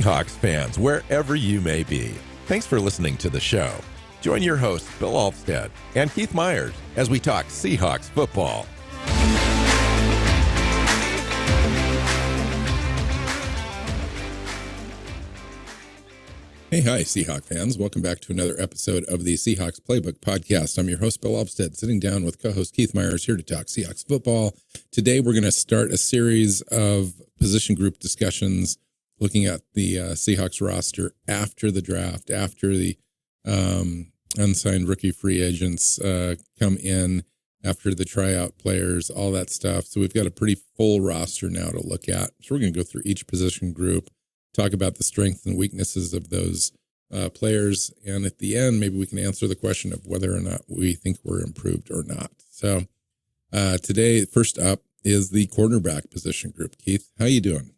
Seahawks fans, wherever you may be. Thanks for listening to the show. Join your hosts, Bill Alvstad and Keith Myers, as we talk Seahawks football. Hey, hi, Seahawks fans. Welcome back to another episode of the Seahawks Playbook podcast. I'm your host, Bill Alvstad, sitting down with co-host Keith Myers here to talk Seahawks football. Today, we're going to start a series of position group discussions looking at the Seahawks roster after the draft, after the unsigned rookie free agents come in, after the tryout players, all that stuff. So we've got a pretty full roster now to look at. So we're going to go through each position group, talk about the strengths and weaknesses of those players. And at the end, maybe we can answer the question of whether or not we think we're improved or not. So today, first up is the quarterback position group. Keith, how you doing?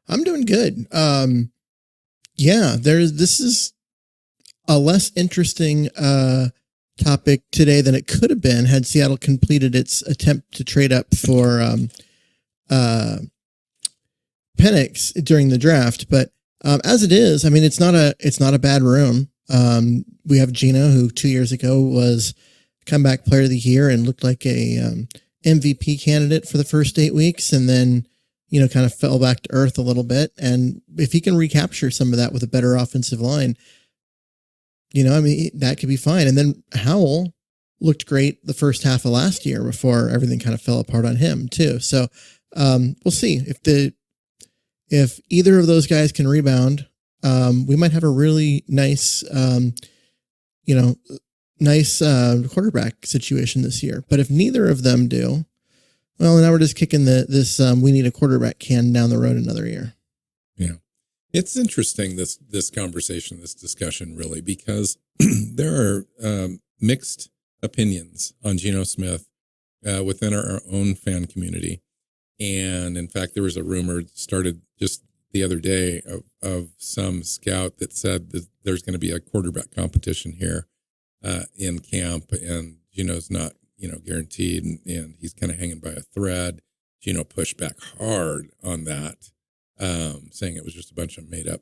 I'm doing good. This is a less interesting topic today than it could have been had Seattle completed its attempt to trade up for Penix during the draft, but as it is, I mean, it's not a bad room. We have Geno, who 2 years ago was comeback player of the year and looked like a MVP candidate for the first 8 weeks, and then kind of fell back to earth a little bit. And if he can recapture some of that with a better offensive line, that could be fine. And then Howell looked great the first half of last year before everything kind of fell apart on him too. So we'll see if either of those guys can rebound. We might have a really nice, quarterback situation this year. But if neither of them do, well, now we're just kicking this we need a quarterback can down the road another year. Yeah. It's interesting, this conversation, this discussion, really, because there are mixed opinions on Geno Smith within our own fan community. And in fact, there was a rumor started just the other day of some scout that said that there's going to be a quarterback competition here in camp, and Geno's not, guaranteed, and he's kind of hanging by a thread. Geno pushed back hard on that, saying it was just a bunch of made up,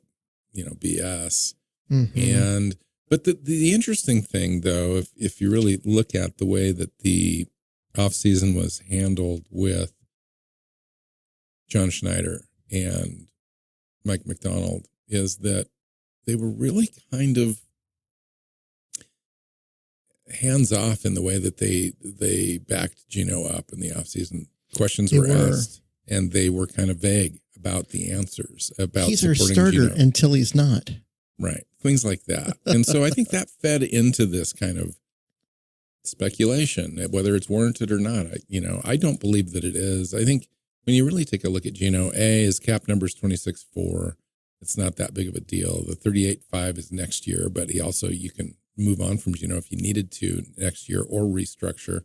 BS. Mm-hmm. But the interesting thing, though, if you really look at the way that the offseason was handled with John Schneider and Mike McDonald, is that they were really kind of hands off in the way that they backed Geno up in the offseason. Questions were asked, and they were kind of vague about the answers about he's our supporting starter Geno. until he's not. Right. Things like that. And so I think that fed into this kind of speculation, whether it's warranted or not. I don't believe that it is. I think when you really take a look at Geno, his cap number is 26.4. It's not that big of a deal. The 38.5 is next year, but you can move on from Geno if you needed to next year, or restructure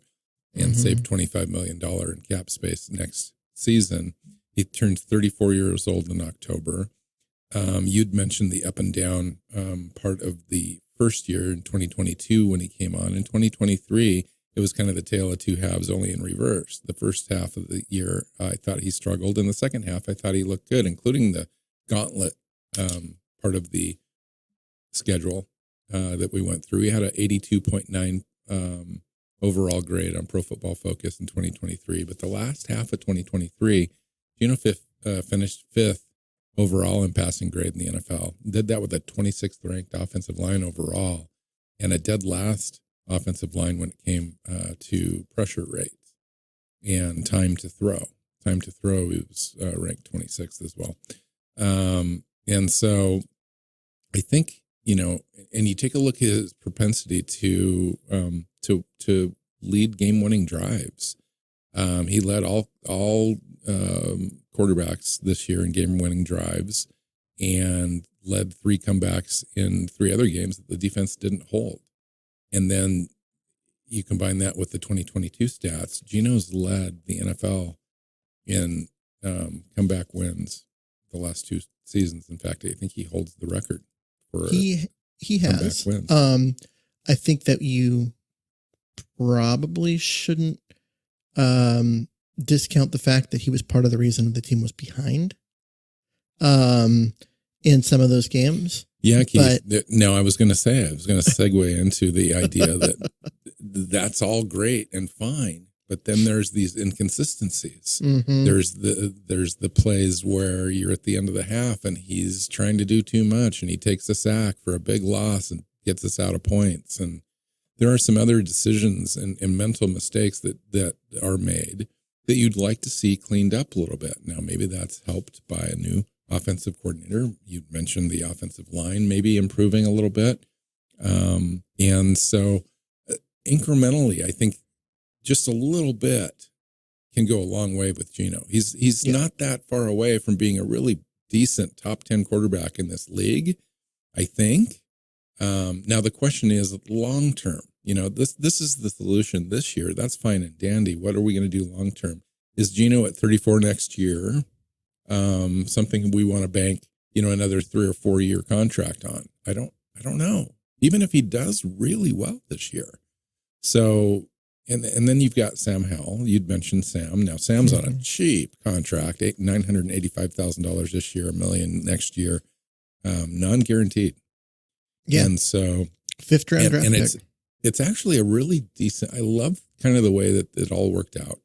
and save $25 million in cap space next season. He turns 34 years old in October. You'd mentioned the up and down part of the first year in 2022 when he came on. In 2023, it was kind of the tale of two halves, only in reverse. The first half of the year, I thought he struggled. In the second half, I thought he looked good, including the gauntlet part of the schedule that we went through. He had an 82.9 overall grade on Pro Football Focus in 2023. But the last half of 2023, Geno finished fifth overall in passing grade in the NFL. Did that with a 26th ranked offensive line overall and a dead last offensive line when it came to pressure rates and time to throw. Time to throw, he was ranked 26th as well. And so I think, and you take a look at his propensity to lead game-winning drives. He led all quarterbacks this year in game-winning drives, and led 3 comebacks in 3 other games that the defense didn't hold. And then you combine that with the 2022 stats. Geno's led the NFL in comeback wins the last 2 seasons. In fact, I think he holds the record for he has wins. I think that you probably shouldn't discount the fact that he was part of the reason the team was behind. In in some of those games. Yeah, Keith. No, I was going to segue into the idea that that's all great and fine, but then there's these inconsistencies. Mm-hmm. There's the plays where you're at the end of the half and he's trying to do too much and he takes a sack for a big loss and gets us out of points. And there are some other decisions and mental mistakes that are made that you'd like to see cleaned up a little bit. Now, maybe that's helped by a new offensive coordinator. You mentioned the offensive line maybe improving a little bit. And so incrementally, I think just a little bit can go a long way with Geno. He's not that far away from being a really decent top 10 quarterback in this league, I think. Now the question is long term. This is the solution this year. That's fine and dandy. What are we going to do long term? Is Geno at 34 next year something we want to bank, another 3 or 4 year contract on? I don't know. Even if he does really well this year. So, and then you've got Sam Howell. You'd mentioned Sam. Now Sam's on a cheap contract, $985,000 this year, $1 million next year, non-guaranteed. Yeah. And so 5th round draft pick. It's actually a really decent. I love kind of the way that it all worked out.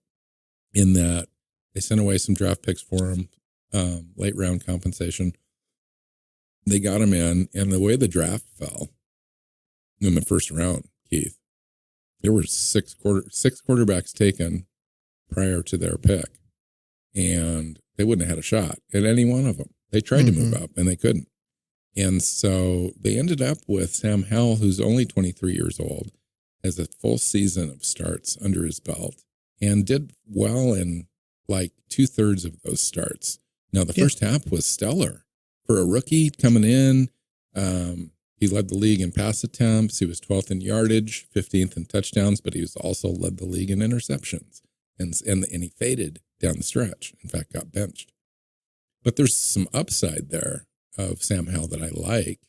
In that they sent away some draft picks for him, late round compensation. They got him in, and the way the draft fell in the first round, Keith, there were six quarterbacks taken prior to their pick, and they wouldn't have had a shot at any one of them. They tried to move up, and they couldn't. And so they ended up with Sam Howell, who's only 23 years old, has a full season of starts under his belt, and did well in like 2/3 of those starts. Now, the first half was stellar. For a rookie coming in, he led the league in pass attempts. He was 12th in yardage, 15th in touchdowns, but he was also led the league in interceptions. And he faded down the stretch. In fact, got benched. But there's some upside there of Sam Howell that I like.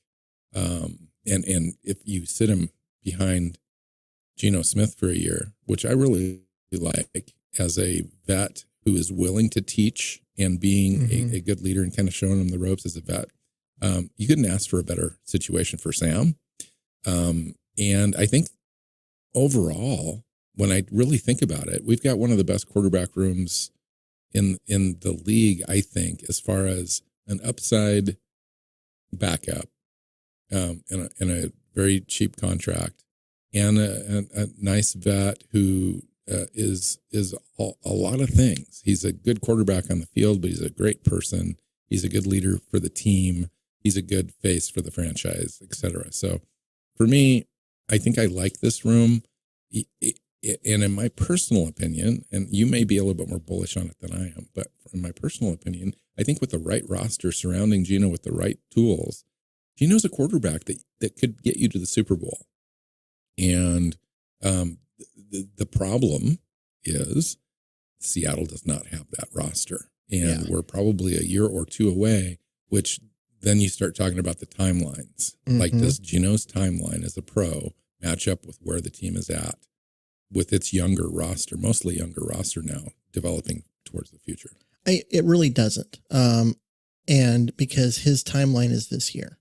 And if you sit him behind Geno Smith for a year, which I really like as a vet who is willing to teach and being a good leader and kind of showing him the ropes as a vet, you couldn't ask for a better situation for Sam. And I think overall, when I really think about it, we've got one of the best quarterback rooms in the league, I think, as far as an upside backup in a very cheap contract and a nice vet who is a lot of things. He's a good quarterback on the field, but he's a great person. He's a good leader for the team. He's a good face for the franchise, et cetera. So for me, I think I like this room. And in my personal opinion, and you may be a little bit more bullish on it than I am, but in my personal opinion, I think with the right roster surrounding Geno with the right tools, Geno's a quarterback that could get you to the Super Bowl. And the problem is Seattle does not have that roster. And we're probably a year or two away, which then you start talking about the timelines. Like, does Geno's timeline as a pro match up with where the team is at with its younger roster, mostly younger roster now, developing towards the future? It really doesn't. And because his timeline is this year.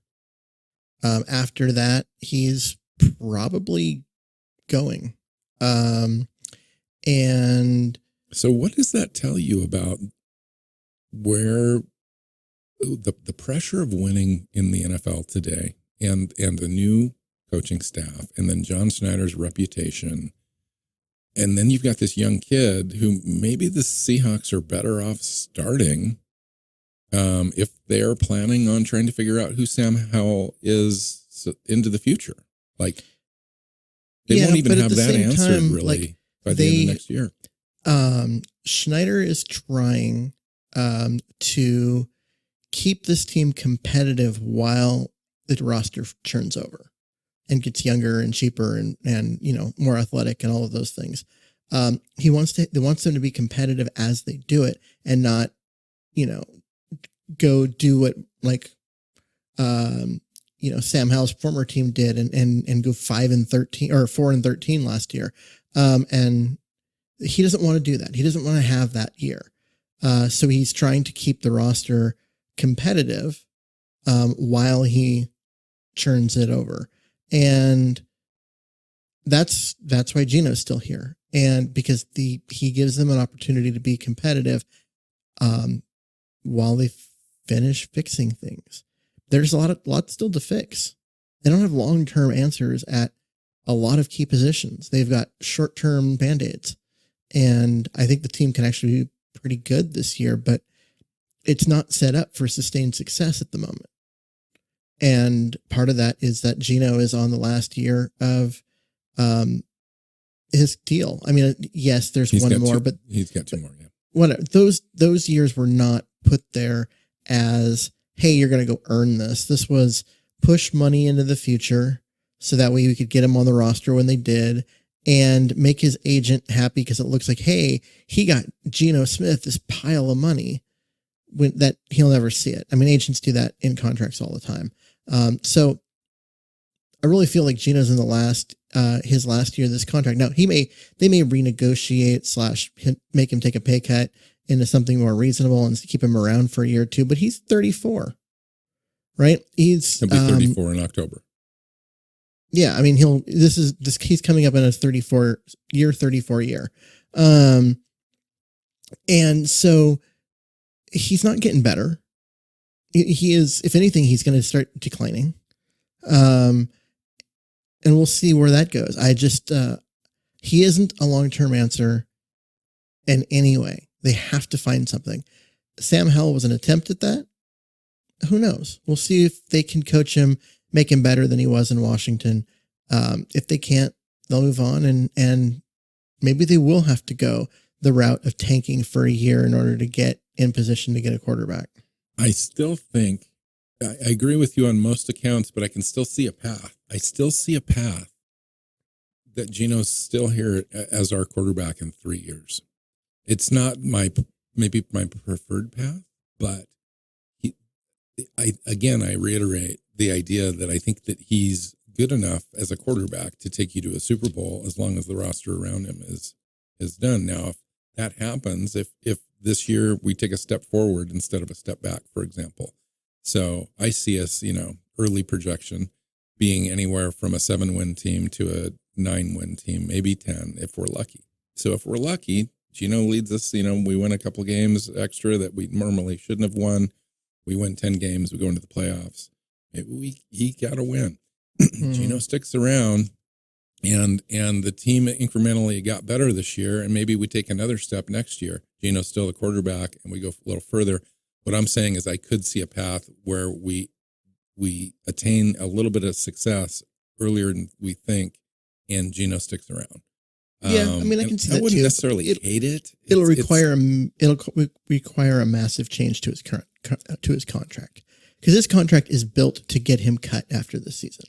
After that, he's probably going. And so what does that tell you about where the pressure of winning in the NFL today and the new coaching staff, and then John Schneider's reputation, and then you've got this young kid who maybe the Seahawks are better off starting if they're planning on trying to figure out who Sam Howell is into the future. Like, they won't even have that answered really by the end of next year. Schneider is trying to keep this team competitive while the roster turns over and gets younger and cheaper and more athletic and all of those things. He wants them to be competitive as they do it and not, go do what Sam Howell's former team did and go 5-13 or 4-13 last year. And he doesn't want to do that. He doesn't want to have that year. So he's trying to keep the roster competitive while he churns it over. And that's why Gino's still here. And because he gives them an opportunity to be competitive while they finish fixing things. There's a lot still to fix. They don't have long-term answers at a lot of key positions. They've got short-term band-aids. And I think the team can actually be pretty good this year, but it's not set up for sustained success at the moment. And part of that is that Gino is on the last year of his deal. I mean, yes, there's one more, but he's got two more. Yeah. Whatever. Those years were not put there as, hey, you're going to go earn this. This was push money into the future so that way we could get him on the roster when they did and make his agent happy because it looks like, hey, he got Geno Smith this pile of money when that he'll never see it. I mean, agents do that in contracts all the time. So I really feel like Geno's in his last year of this contract. Now they may renegotiate / make him take a pay cut into something more reasonable and keep him around for a year or two, but he's 34, right? He'll be 34 in October. Yeah. I mean, he's coming up in a 34 year. And so he's not getting better. He is, if anything, he's going to start declining. And we'll see where that goes. He isn't a long-term answer in any way. They have to find something. Sam Howell was an attempt at that. Who knows? We'll see if they can coach him, make him better than he was in Washington. If they can't, they'll move on and maybe they will have to go the route of tanking for a year in order to get in position to get a quarterback. I still think I agree with you on most accounts, but I can still see a path. I still see a path that Geno's still here as our quarterback in 3 years. It's not maybe my preferred path, but I reiterate the idea that I think that he's good enough as a quarterback to take you to a Super Bowl as long as the roster around him is done. Now, if that happens, if this year we take a step forward instead of a step back, for example. So I see us, early projection being anywhere from a 7-win team to a 9-win team, maybe 10 if we're lucky. So if we're lucky, Geno leads us, we win a couple games extra that we normally shouldn't have won. We win 10 games, we go into the playoffs. He got to win. Geno sticks around and the team incrementally got better this year. And maybe we take another step next year. Geno's still the quarterback and we go a little further. What I'm saying is I could see a path where we attain a little bit of success earlier than we think, and Geno sticks around. Yeah, I mean, I can see that too. I wouldn't necessarily hate it. It'll require a massive change to his contract because his contract is built to get him cut after this season.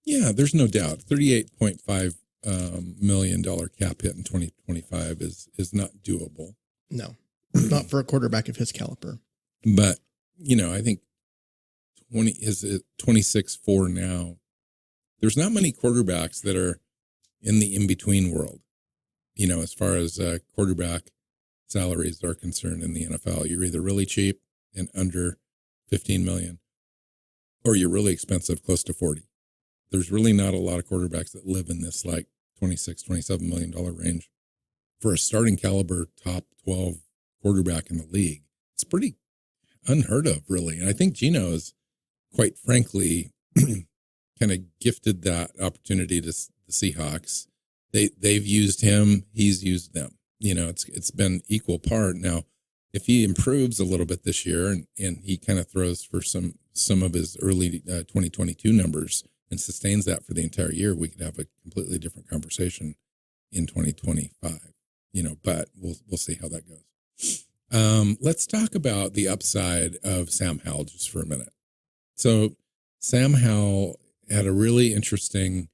Yeah, there's no doubt. $38.5 million cap hit in 2025 is not doable. No. Not for a quarterback of his caliber. But, I think 26-4 now. There's not many quarterbacks that are in the in-between world, as far as quarterback salaries are concerned in the NFL. You're either really cheap and under 15 million, or you're really expensive, close to 40. There's really not a lot of quarterbacks that live in this like $26, $27 million range. For a starting caliber top 12 quarterback in the league, it's pretty unheard of, really. And I think Geno is, quite frankly, kind of gifted that opportunity to the Seahawks. They've used him, he's used them. It's been equal part. Now, if he improves a little bit this year and he kind of throws for some of his early 2022 numbers and sustains that for the entire year, we could have a completely different conversation in 2025. But we'll see how that goes. Let's talk about the upside of Sam Howell just for a minute. So Sam Howell had a really interesting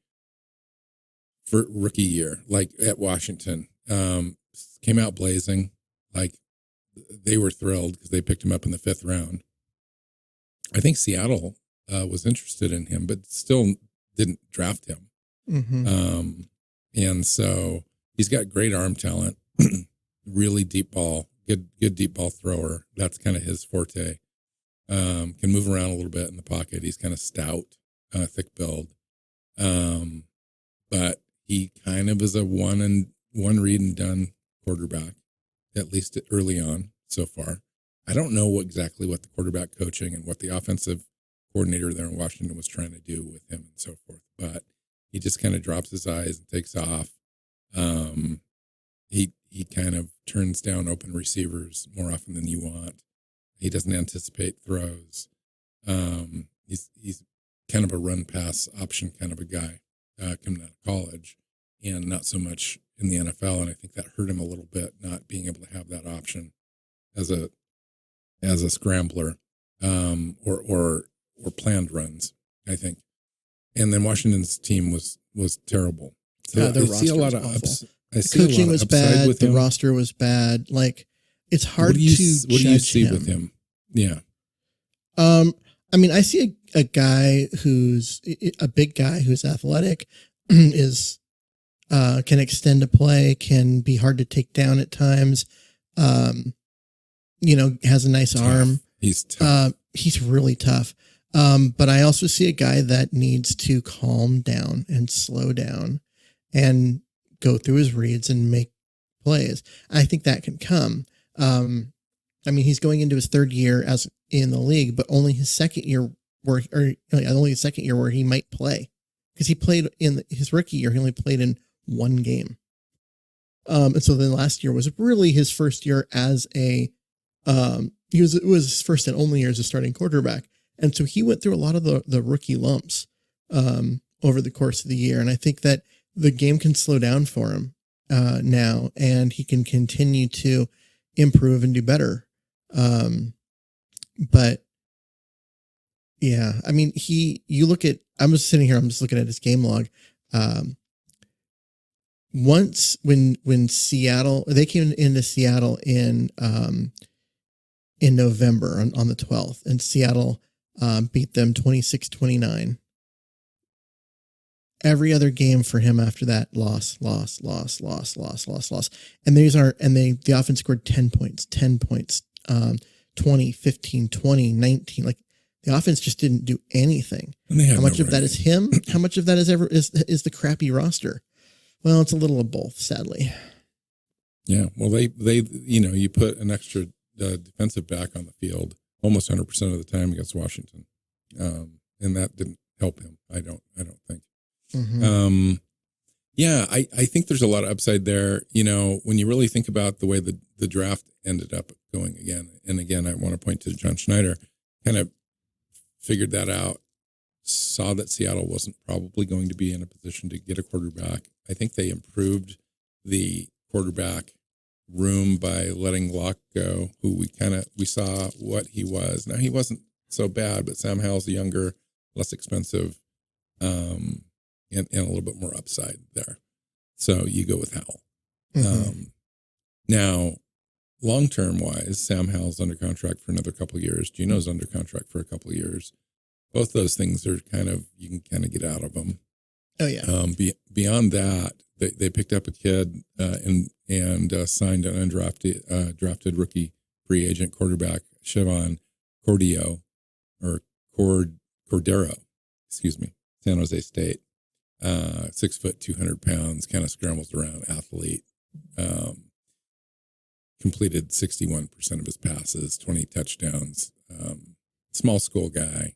rookie year, like at Washington. Came out blazing, like they were thrilled because they picked him up in the 5th round. I think Seattle was interested in him, but still didn't draft him. Mm-hmm. And so he's got great arm talent, really deep ball, good deep ball thrower. That's kind of his forte. can move around a little bit in the pocket. He's kind of stout, thick build. But he kind of is a one read and done quarterback, at least early on so far. I don't know exactly what the quarterback coaching and what the offensive coordinator there in Washington was trying to do with him and so forth, but he just kind of drops his eyes and takes off. He kind of turns down open receivers more often than you want. He doesn't anticipate throws. He's kind of a run pass option kind of a guy coming out of college, and not so much in the NFL. And I think that hurt him a little bit, not being able to have that option as a scrambler or planned runs, I think. And then Washington's team was terrible. So their I see a lot of roster was ups. awful. I The see a lot coaching of was upside bad. with The him. roster was bad. Like, it's hard What do you judge see him. with him? Yeah. I mean, I see a guy who's a big guy who's athletic, is can extend a play, can be hard to take down at times. Has a nice arm. He's tough. He's really tough. But I also see a guy that needs to calm down and slow down and go through his reads and make plays. I think that can come. I mean, he's going into his third year as in the league, but only his second year where he might play, because he played in his rookie year. He only played in one game. And so then last year was really his first year as it was his first and only year as a starting quarterback. And so he went through a lot of the rookie lumps, over the course of the year. And I think that the game can slow down for him, now, and he can continue to improve and do better. But yeah, I mean, I'm just sitting here, I'm just looking at his game log. Once when Seattle, they came into Seattle in November on the 12th, and Seattle beat them 26-29. Every other game for him after that, loss. And the offense scored 10 points, 20, 15, 20, 19. Like, the offense just didn't do anything. How much of that is him? How much of that is the crappy roster? Well, it's a little of both, sadly. Yeah. Well, they you put an extra defensive back on the field almost 100% of the time against Washington, and that didn't help him. I don't think. Mm-hmm. Yeah, I think there's a lot of upside there. When you really think about the way the draft ended up going again and again, I want to point to John Schneider, kind of figured that out, saw that Seattle wasn't probably going to be in a position to get a quarterback. I think they improved the quarterback room by letting Locke go, who we saw what he was. Now, he wasn't so bad, but Sam Howell's younger, less expensive, and a little bit more upside there. So you go with Howell. Mm-hmm. Now, long-term wise, Sam Howell's under contract for another couple of years. Gino's under contract for a couple of years. Both those things are you can kind of get out of them. Oh yeah. Beyond that, they picked up a kid and signed an undrafted drafted rookie free agent quarterback, Chevon Cordero, San Jose State. 6 foot, 200 pounds, kind of scrambles around, athlete. Completed 61% of his passes, 20 touchdowns. Small school guy.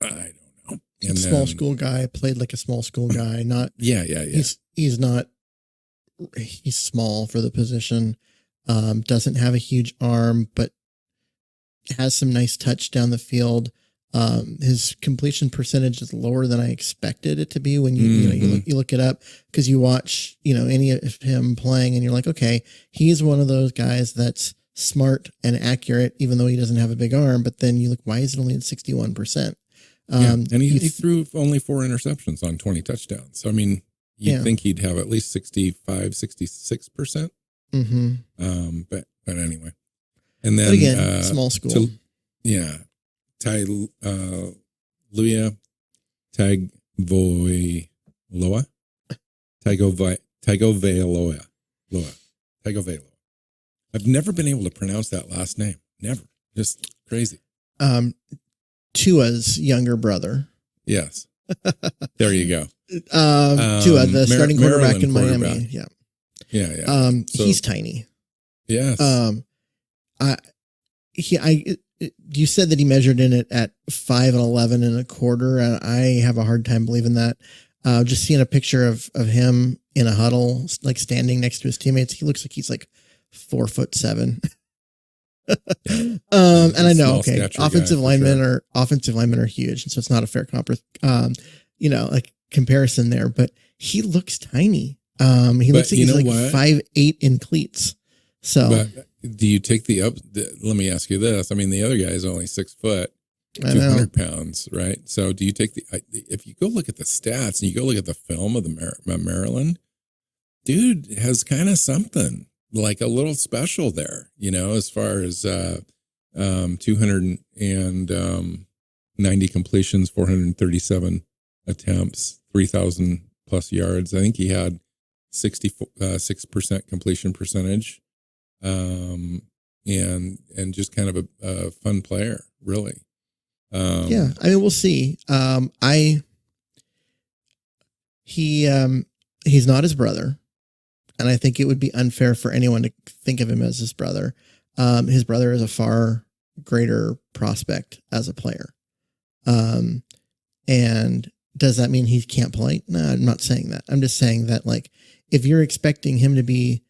I don't know. And small school guy, played like a small school guy. Not yeah. He's small for the position. Doesn't have a huge arm, but has some nice touch down the field. His completion percentage is lower than I expected it to be when you look it up, because you watch any of him playing and you're like, okay, he's one of those guys that's smart and accurate, even though he doesn't have a big arm. But then you look, why is it only at 61%? And he threw only 4 interceptions on 20 touchdowns. So I mean, you'd think he'd have at least 65, 66%. Mm-hmm. But anyway, and then but again, small school. Luia Tagovailoa. I've never been able to pronounce that last name. Never. Just crazy. Tua's younger brother. Yes. There you go. Tua, the starting quarterback in Maryland Miami. quarterback. Yeah. Yeah. So, He's tiny. yes. You said that he measured in it at 5'11" and a quarter, and I have a hard time believing that. Just seeing a picture of him in a huddle, like standing next to his teammates, he looks like he's like 4'7". And I know, okay, offensive linemen are huge, and so it's not a fair comparison there. But he looks tiny. He looks like he's like 5'8" in cleats. So, but do you take let me ask you this. I mean, the other guy is only 6 foot, 200 pounds, right? So do you take if you go look at the stats and you go look at the film of the Maryland, dude has kind of something like a little special there, as far as 290 completions, 437 attempts, 3,000 plus yards. I think he had 66% completion percentage. And just kind of a fun player, really. Yeah, I mean, we'll see. He's not his brother, and I think it would be unfair for anyone to think of him as his brother. His brother is a far greater prospect as a player. And does that mean he can't play? No, I'm not saying that. I'm just saying that, like, if you're expecting him to be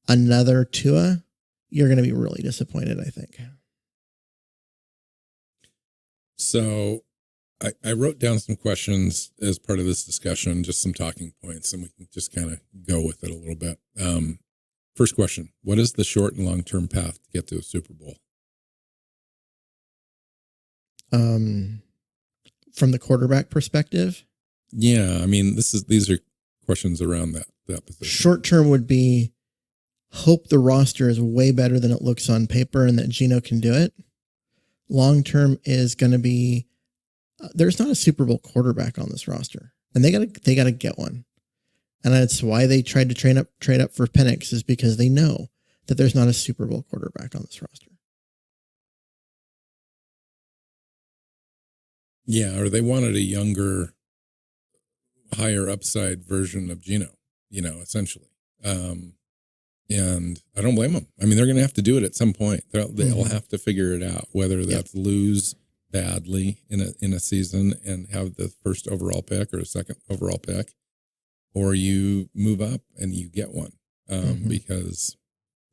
another Tua, you're going to be really disappointed, I think. So I wrote down some questions as part of this discussion, just some talking points, and we can just kind of go with it a little bit. First question: what is the short and long-term path to get to a Super Bowl? From the quarterback perspective? Yeah, I mean, these are questions around that position. Short term would be hope the roster is way better than it looks on paper and that Geno can do it. Long term is going to be there's not a Super Bowl quarterback on this roster, and they got to get one. And that's why they tried to trade up for Penix, is because they know that there's not a Super Bowl quarterback on this roster. Yeah, or they wanted a younger, higher upside version of Geno, essentially. And I don't blame them. I mean, they're going to have to do it at some point. They'll have to figure it out, whether that's lose badly in a season and have the first overall pick or a second overall pick, or you move up and you get one, because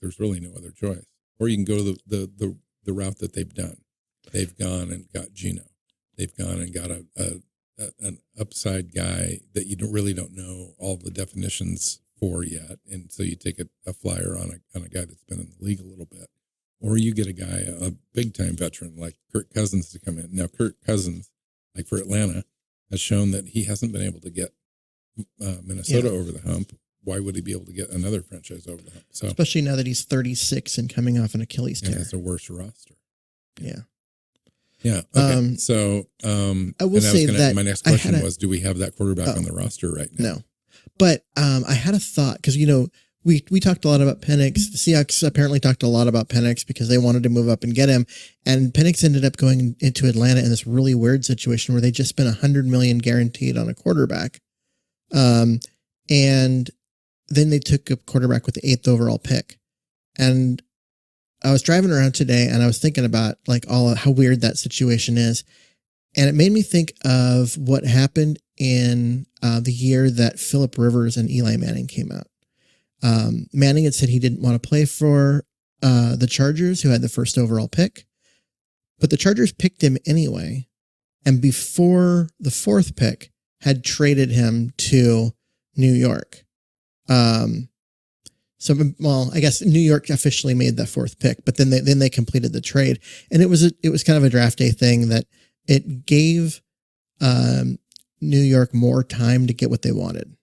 there's really no other choice. Or you can go to the route that they've done. They've gone and got Geno. They've gone and got an upside guy that you really don't know all the definitions for yet, and so you take a flyer on a guy that's been in the league a little bit, or you get a big time veteran like Kirk Cousins to come in. Now, Kirk Cousins, like for Atlanta, has shown that he hasn't been able to get Minnesota over the hump. Why would he be able to get another franchise over the hump? So, especially now that he's 36 and coming off an Achilles tear. And has a worse roster. Yeah. Yeah. Okay. I will say that my next question was, do we have that quarterback on the roster right now? No. But I had a thought, because, we talked a lot about Penix. The Seahawks apparently talked a lot about Penix because they wanted to move up and get him. And Penix ended up going into Atlanta in this really weird situation where they just spent $100 million guaranteed on a quarterback. And then they took a quarterback with the 8th overall pick. And I was driving around today and I was thinking about how weird that situation is. And it made me think of what happened in the year that Phillip Rivers and Eli Manning came out. Manning had said he didn't want to play for the Chargers, who had the 1st overall pick, but the Chargers picked him anyway. And before the 4th pick, had traded him to New York. I guess New York officially made that 4th pick, but then they completed the trade, and it was kind of a draft day thing that it gave New York more time to get what they wanted.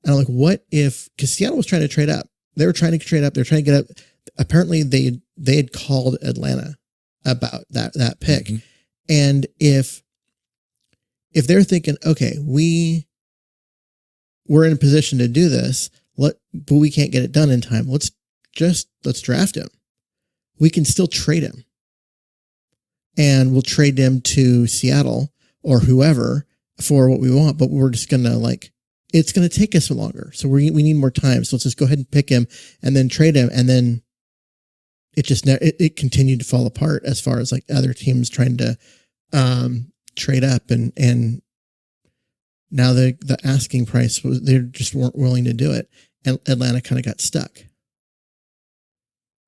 And I'm like, what if, because Seattle was trying to trade up. They were trying to trade up. They're trying to get up. Apparently they had called Atlanta about that pick. Mm-hmm. And if they're thinking, okay, we're in a position to do this, but we can't get it done in time. Let's draft him. We can still trade him. and we'll trade him to Seattle or whoever for what we want, but we're just going to it's going to take us longer. So we need more time. So let's just go ahead and pick him and then trade him. And then it continued to fall apart as far as other teams trying to trade up and now the asking price was, they just weren't willing to do it. And Atlanta kind of got stuck.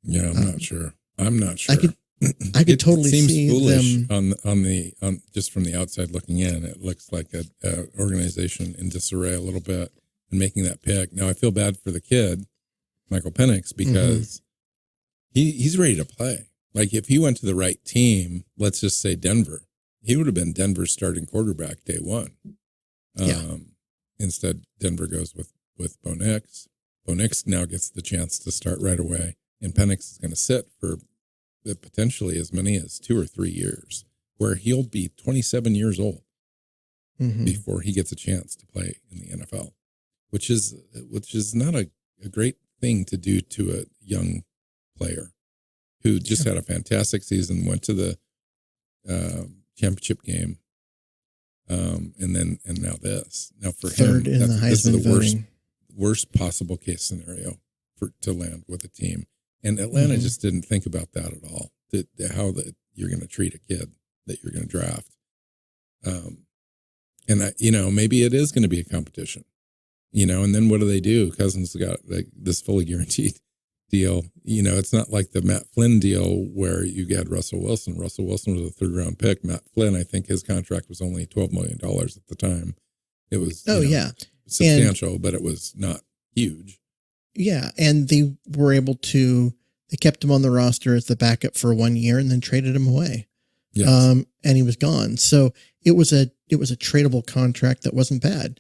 Yeah. I'm not sure. I could totally seems see foolish them on just from the outside looking in. It looks like a organization in disarray a little bit and making that pick. Now I feel bad for the kid, Michael Penix, because he's ready to play. Like if he went to the right team, let's just say Denver, he would have been Denver's starting quarterback day one. Instead, Denver goes with Bo Nix. Bo Nix now gets the chance to start right away, and Penix is going to sit for potentially as many as 2 or 3 years, where he'll be 27 years old before he gets a chance to play in the NFL, which is not a great thing to do to a young player who just had a fantastic season, went to the championship game, and now this. Now for third him, in the this is Heisman the voting. worst possible case scenario to land with a team. And Atlanta just didn't think about that at all. How you're going to treat a kid that you're going to draft. And maybe it is going to be a competition, and then what do? Cousins got this fully guaranteed deal. It's not like the Matt Flynn deal where you had Russell Wilson. Russell Wilson was a 3rd round pick. Matt Flynn, I think his contract was only $12 million at the time. It was, substantial, but it was not huge. Yeah. And they were able to, they kept him on the roster as the backup for 1 year and then traded him away. Yes. And he was gone. So it was a tradable contract that wasn't bad.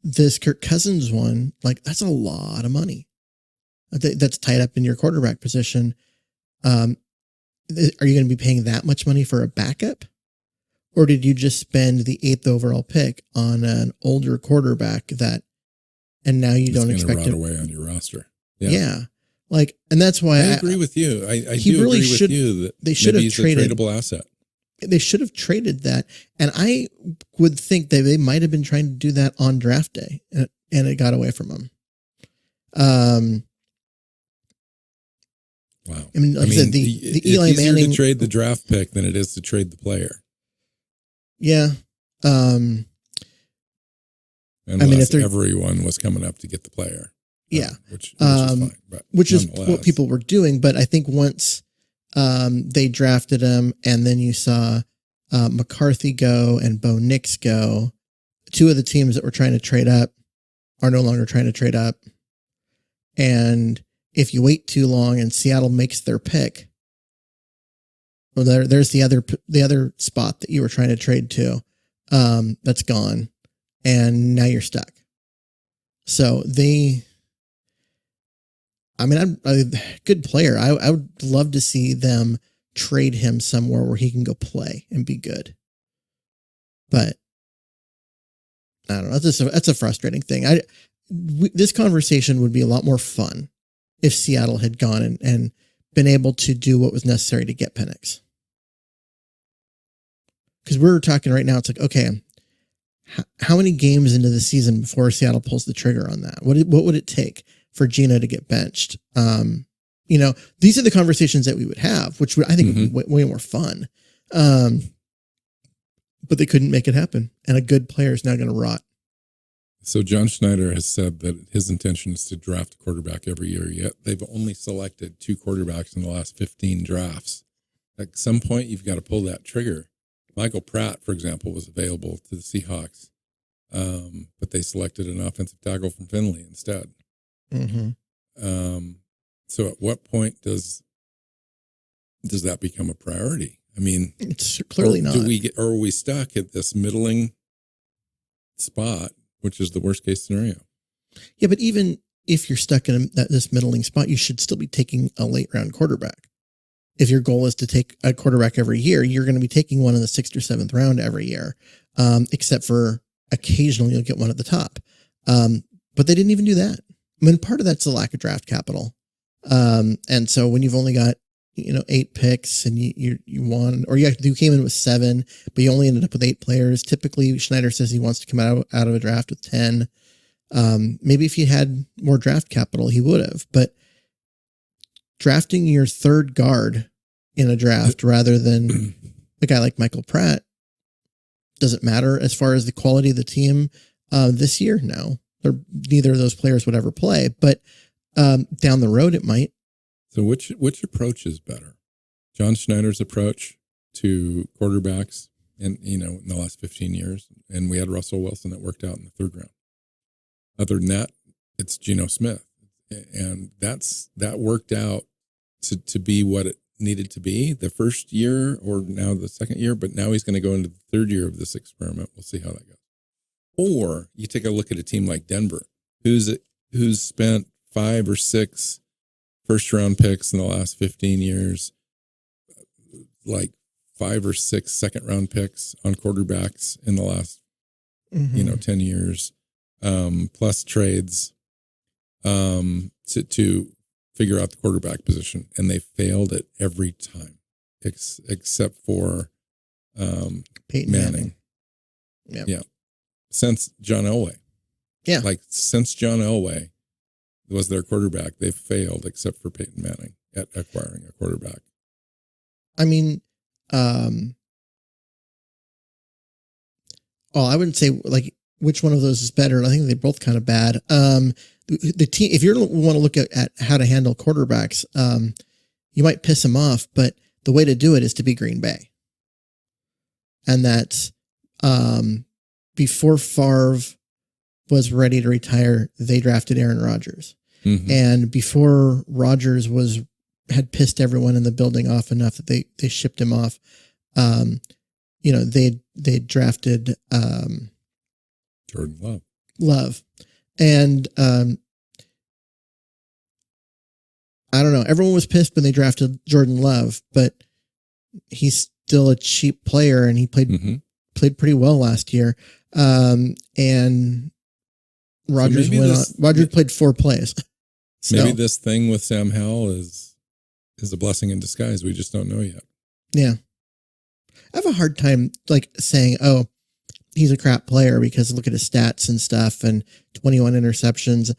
This Kirk Cousins one, that's a lot of money that's tied up in your quarterback position. Are you going to be paying that much money for a backup? Or did you just spend the 8th overall pick on an older quarterback and now you don't expect to rot away on your roster? Yeah. And that's why I agree with you. I he do really agree should, with you that they should have traded a tradable asset. They should have traded that. And I would think that they might have been trying to do that on draft day and it got away from them. Wow. I mean, I said, the Eli it's easier Manning to trade the draft pick than it is to trade the player. Yeah. Unless everyone was coming up to get the player. Yeah. Which is fine. But which is what people were doing. But I think once they drafted him and then you saw McCarthy go and Bo Nix go, 2 of the teams that were trying to trade up are no longer trying to trade up. And if you wait too long and Seattle makes their pick, well, there's the other spot that you were trying to trade to, that's gone, and now you're stuck. So I'm a good player. I would love to see them trade him somewhere where he can go play and be good. But I don't know. That's a frustrating thing. This conversation would be a lot more fun if Seattle had gone and been able to do what was necessary to get Penix. Because we're talking right now, it's okay, how many games into the season before Seattle pulls the trigger on that? What would it take for Gino to get benched? These are the conversations that we would have, which I think would be way more fun. But they couldn't make it happen. And a good player is now going to rot. So John Schneider has said that his intention is to draft a quarterback every year, yet they've only selected 2 quarterbacks in the last 15 drafts. At some point, you've got to pull that trigger. Michael Pratt, for example, was available to the Seahawks, but they selected an offensive tackle from Finley instead. So at what point does that become a priority? I mean, it's clearly not. Or are we stuck at this middling spot, which is the worst case scenario? Yeah, but even if you're stuck in this middling spot, you should still be taking a late round quarterback. If your goal is to take a quarterback every year, you're going to be taking one in the 6th or 7th round every year, except for occasionally you'll get one at the top. But they didn't even do that. I mean, part of that's the lack of draft capital. And so when you've only got 8 picks and you won, or you came in with 7, but you only ended up with 8 players. Typically, Schneider says he wants to come out of a draft with 10. Maybe if he had more draft capital, he would have. But drafting your third guard in a draft rather than a guy like Michael Pratt doesn't matter as far as the quality of the team this year. No, neither of those players would ever play, but down the road it might. So which approach is better? John Schneider's approach to quarterbacks in the last 15 years, and we had Russell Wilson that worked out in the third round. Other than that, it's Geno Smith, and that worked out to be what it needed to be the first year, or now the second year, but now he's going to go into the third year of this experiment. We'll see how that goes. Or you take a look at a team like Denver, who's spent 5 or 6 first-round picks in the last 15 years, like 5 or 6 second-round picks on quarterbacks in the last, 10 years, plus trades to figure out the quarterback position. And they failed it every time, except for Peyton Manning. Yeah. Since John Elway. Yeah. Since John Elway was their quarterback, they failed except for Peyton Manning at acquiring a quarterback. I mean, I wouldn't say like which one of those is better. I think they're both kind of bad. The team, if you want to look at how to handle quarterbacks, you might piss them off, but the way to do it is to be Green Bay. And that's, before Favre was ready to retire, they drafted Aaron Rodgers. Mm-hmm. And before Rodgers had pissed everyone in the building off enough that they shipped him off, they drafted Jordan Love. And I don't know. Everyone was pissed when they drafted Jordan Love, but he's still a cheap player, and he played pretty well last year. And Rodgers went on. Rodgers played 4 plays. So, maybe this thing with Sam Howell is a blessing in disguise. We just don't know yet. Yeah, I have a hard time saying, "Oh, he's a crap player," because look at his stats and stuff, and 21 interceptions.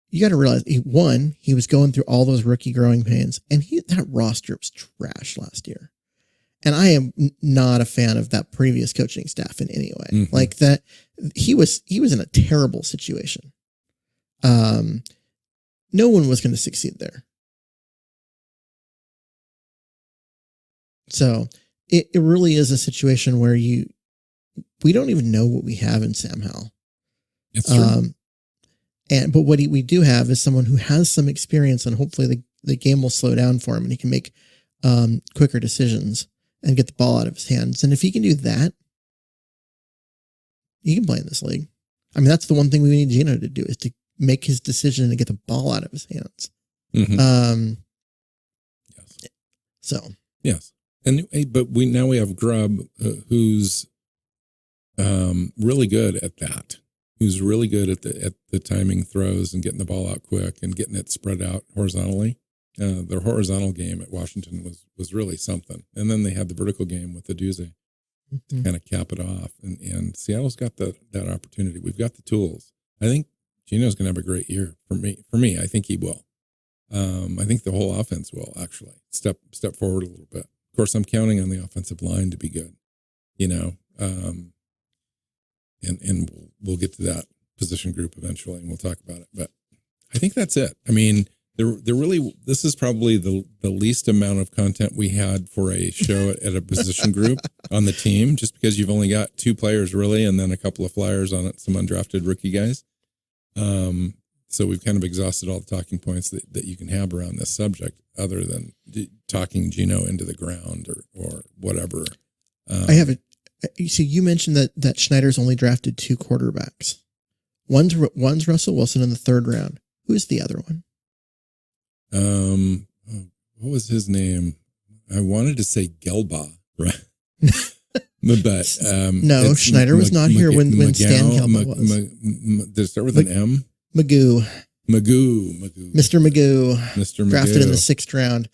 You got to realize, he was going through all those rookie growing pains, and that roster was trash last year. And I am not a fan of that previous coaching staff in any way. Mm-hmm. Like that, he was in a terrible situation. No one was going to succeed there. So it really is a situation where we don't even know what we have in Sam Howell. It's true. But what we do have is someone who has some experience, and hopefully the game will slow down for him and he can make quicker decisions and get the ball out of his hands. And if he can do that, he can play in this league. I mean, that's the one thing we need Geno to do, is to make his decision and get the ball out of his hands. Mm-hmm. Yes. So. Yes. But we have Grubb, who's really good at that. Who's really good at the timing throws and getting the ball out quick and getting it spread out horizontally. Their horizontal game at Washington was really something. And then they had the vertical game with the Duze to kind of cap it off. And Seattle's got that opportunity. We've got the tools. I think Geno's going to have a great year for me. I think he will. I think the whole offense will actually step forward a little bit. Of course, I'm counting on the offensive line to be good, and we'll get to that position group eventually, and we'll talk about it. But I think that's it. I mean, this is probably the least amount of content we had for a show at a position group on the team, just because you've only got 2 players really, and then a couple of flyers on it, some undrafted rookie guys. So we've kind of exhausted all the talking points that you can have around this subject, other than talking Geno into the ground or whatever. I have so you mentioned that Schneider's only drafted 2 quarterbacks. One's Russell Wilson in the 3rd round. Who's the other one? What was his name? I wanted to say Gelba, right? But no, Schneider was not here when Stan Gelba was. Does it start with an M? Magoo. Mr. Magoo, drafted in the 6th round.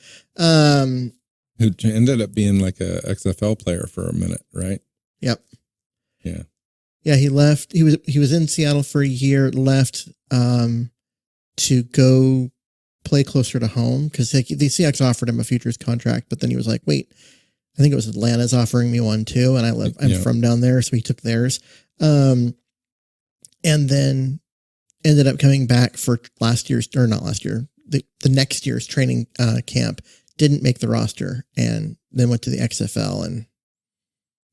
Who ended up being like a XFL player for a minute, right? Yep. Yeah. Yeah, he left. He was in Seattle for a year, left to go play closer to home because the Seahawks offered him a futures contract, but then he was like, wait, I think it was Atlanta's offering me one too, and I'm from down there, so he took theirs. And then ended up coming back for the next year's training camp. Didn't make the roster, and then went to the XFL, and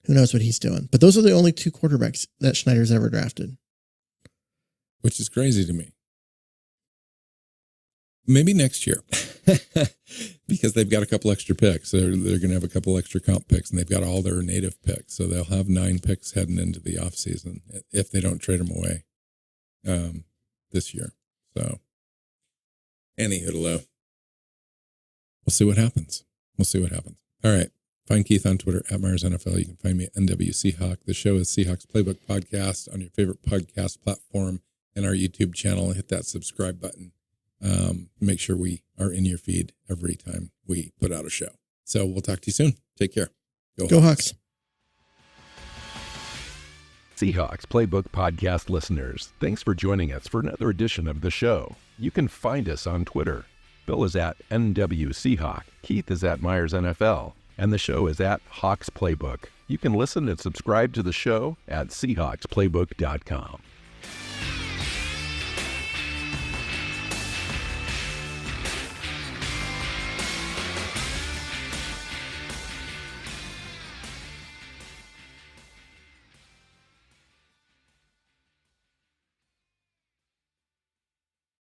who knows what he's doing. But those are the only 2 quarterbacks that Schneider's ever drafted. Which is crazy to me. Maybe next year, because they've got a couple extra picks. So they're going to have a couple extra comp picks, and they've got all their native picks. So they'll have 9 picks heading into the offseason if they don't trade them away this year. So, anywho, we'll see what happens. All right. Find Keith on Twitter at Myers NFL. You can find me at NW Seahawk. The show is Seahawks Playbook Podcast on your favorite podcast platform and our YouTube channel. Hit that subscribe button. Make sure we are in your feed every time we put out a show. So we'll talk to you soon. Take care. Go Hawks. Seahawks Playbook Podcast listeners, thanks for joining us for another edition of the show. You can find us on Twitter. Bill is at NW Seahawk, Keith is at Myers NFL, and the show is at Hawks Playbook. You can listen and subscribe to the show at SeahawksPlaybook.com.